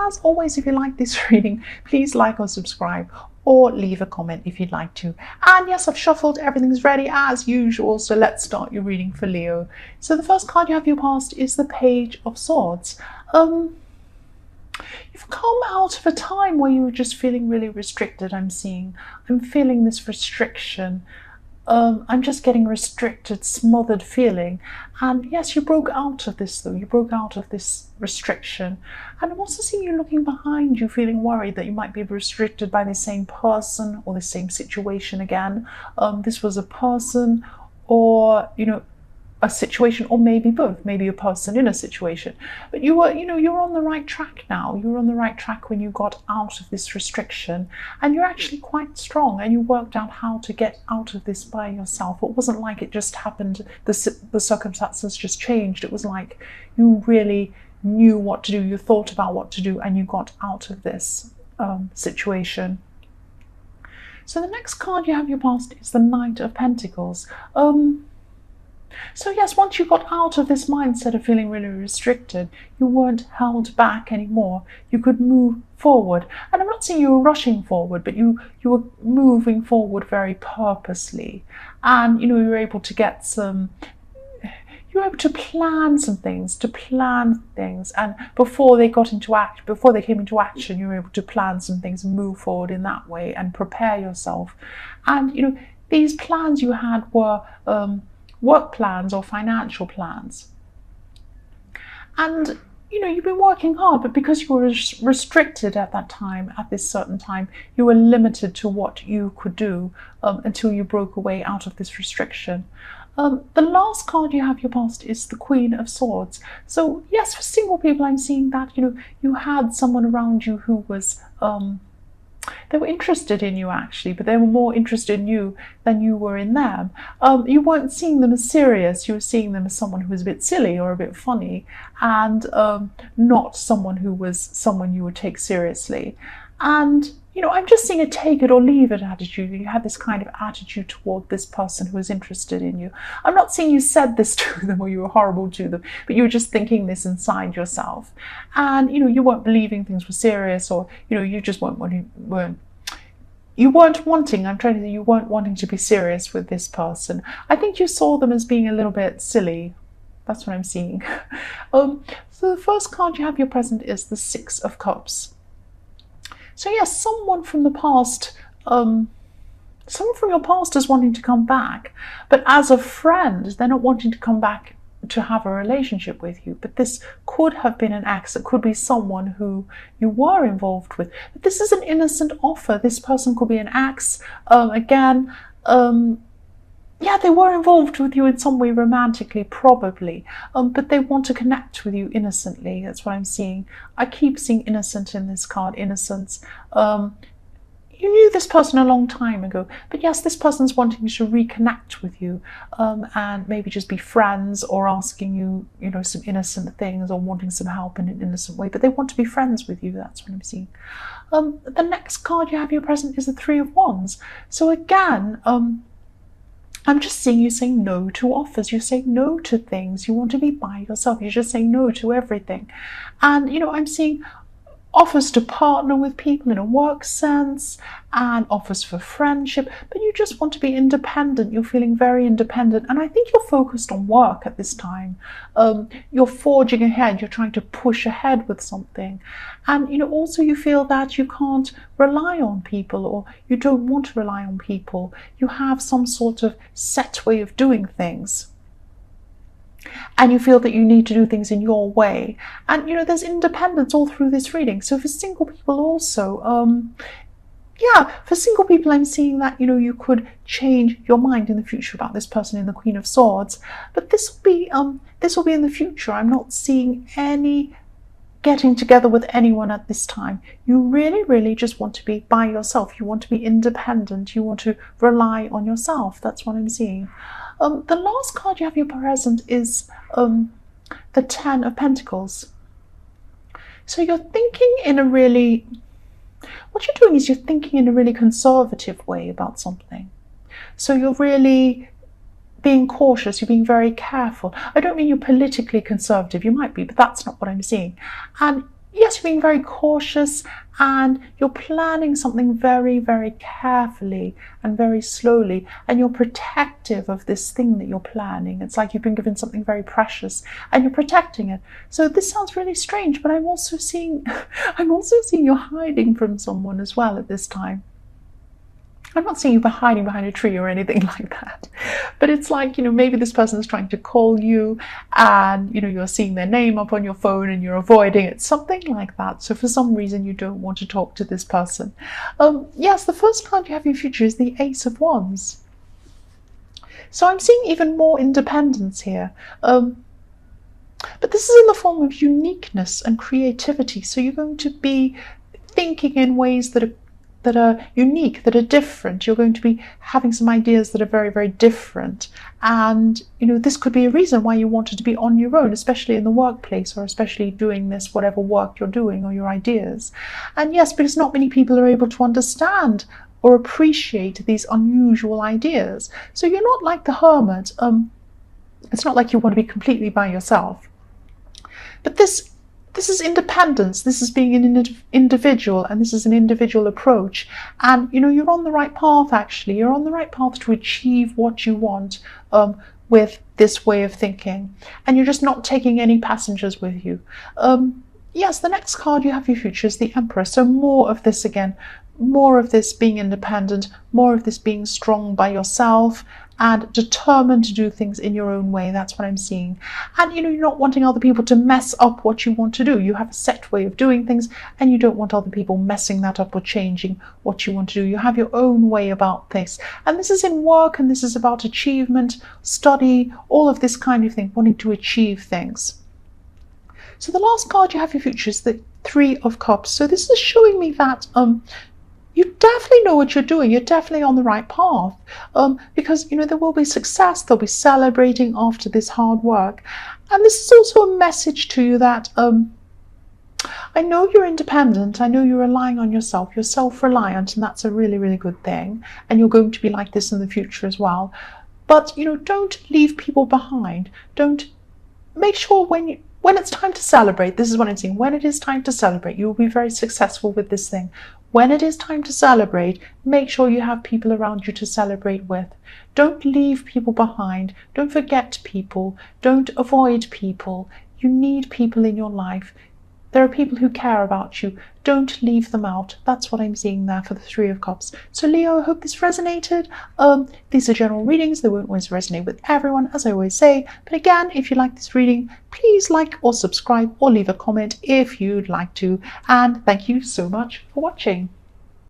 as always, if you like this reading, please like or subscribe, or leave a comment if you'd like to. And yes, I've shuffled, everything's ready as usual, so let's start your reading for Leo. So the first card you have your past is the Page of Swords. You've come out of a time where you were just feeling really restricted. I'm feeling this restriction. I'm just getting restricted, smothered feeling. And yes, you broke out of this though. You broke out of this restriction. And I'm also seeing you looking behind you, feeling worried that you might be restricted by the same person or the same situation again. This was a person, or, a situation, or maybe both, maybe a person in a situation. But you're on the right track now. You're on the right track when you got out of this restriction, and you're actually quite strong, and you worked out how to get out of this by yourself. It wasn't like it just happened, the circumstances just changed. It was like you really knew what to do, you thought about what to do, and you got out of this situation. So the next card you have your past is the Knight of Pentacles. So yes, once you got out of this mindset of feeling really restricted, you weren't held back anymore. You could move forward. And I'm not saying you were rushing forward, but you were moving forward very purposely. And, you were able to plan some things, and before they came into action, you were able to plan some things and move forward in that way and prepare yourself. And, these plans you had were work plans or financial plans. And, you've been working hard, but because you were restricted at that time, at this certain time, you were limited to what you could do until you broke away out of this restriction. The last card you have your past is the Queen of Swords. So yes, for single people, I'm seeing that, you had someone around you who was, they were interested in you actually, but they were more interested in you than you were in them. You weren't seeing them as serious, you were seeing them as someone who was a bit silly or a bit funny, and not someone who was someone you would take seriously. And, I'm just seeing a take it or leave it attitude. You had this kind of attitude toward this person who was interested in you. I'm not saying you said this to them or you were horrible to them, but you were just thinking this inside yourself. And, you weren't believing things were serious, or, you just weren't wanting to be serious with this person. I think you saw them as being a little bit silly. That's what I'm seeing. So the first card you have your present is the Six of Cups. So yes, someone from the past, someone from your past is wanting to come back, but as a friend, they're not wanting to come back to have a relationship with you. But this could have been an ex. It could be someone who you were involved with. But this is an innocent offer. This person could be an ex. Yeah, they were involved with you in some way romantically, probably, but they want to connect with you innocently. That's what I'm seeing. I keep seeing innocent in this card, innocence. You knew this person a long time ago, but yes, this person's wanting to reconnect with you, and maybe just be friends, or asking you, some innocent things, or wanting some help in an innocent way, but they want to be friends with you. That's what I'm seeing. The next card you have your present is the Three of Wands. So again, I'm just seeing you saying no to offers. You say no to things. You want to be by yourself. You just say no to everything. And, I'm seeing offers to partner with people in a work sense, and offers for friendship, but you just want to be independent. You're feeling very independent, and I think you're focused on work at this time. You're forging ahead, you're trying to push ahead with something, and also you feel that you can't rely on people, or you don't want to rely on people. You have some sort of set way of doing things, and you feel that you need to do things in your way. And there's independence all through this reading. So for single people also, for single people, I'm seeing that you could change your mind in the future about this person in the Queen of Swords, but this will be in the future. I'm not seeing any getting together with anyone at this time. You really just want to be by yourself. You want to be independent. You want to rely on yourself. That's what I'm seeing. The last card you have your present is the Ten of Pentacles. So you're thinking in a really, what you're doing is you're thinking in a really conservative way about something. So you're really being cautious, you're being very careful. I don't mean you're politically conservative, you might be, but that's not what I'm seeing. And yes, you're being very cautious and you're planning something very, very carefully and very slowly, and you're protective of this thing that you're planning. It's like you've been given something very precious and you're protecting it. So this sounds really strange, but I'm also seeing you're hiding from someone as well at this time. I'm not seeing you hiding behind a tree or anything like that, but it's like, maybe this person is trying to call you and, you're seeing their name up on your phone and you're avoiding it, something like that. So for some reason, you don't want to talk to this person. Yes, the first card you have in your future is the Ace of Wands. So I'm seeing even more independence here. But this is in the form of uniqueness and creativity. So you're going to be thinking in ways that are unique, that are different. You're going to be having some ideas that are very, very different. And, this could be a reason why you wanted to be on your own, especially in the workplace, or especially doing this, whatever work you're doing, or your ideas. And yes, because not many people are able to understand or appreciate these unusual ideas. So you're not like the hermit. It's not like you want to be completely by yourself. But this is independence. This is being an individual, and this is an individual approach. And, you're on the right path, actually. You're on the right path to achieve what you want with this way of thinking. And you're just not taking any passengers with you. Yes, the next card you have for your future is the Emperor. So more of this again. More of this being independent. More of this being strong by yourself and determined to do things in your own way. That's what I'm seeing. And you're not wanting other people to mess up what you want to do. You have a set way of doing things and you don't want other people messing that up or changing what you want to do. You have your own way about this. And this is in work, and this is about achievement, study, all of this kind of thing, wanting to achieve things. So the last card you have for your future is the Three of Cups. So this is showing me that you definitely know what you're doing. You're definitely on the right path, because there will be success. They'll be celebrating after this hard work. And this is also a message to you that I know you're independent. I know you're relying on yourself. You're self-reliant, and that's a really, really good thing. And you're going to be like this in the future as well. But don't leave people behind. Don't make sure when it's time to celebrate. This is what I'm seeing. When it is time to celebrate, you will be very successful with this thing. When it is time to celebrate, make sure you have people around you to celebrate with. Don't leave people behind. Don't forget people. Don't avoid people. You need people in your life. There are people who care about you. Don't leave them out. That's what I'm seeing there for the Three of Cups. So Leo, I hope this resonated. These are general readings. They won't always resonate with everyone, as I always say. But again, if you like this reading, please like or subscribe or leave a comment if you'd like to. And thank you so much for watching.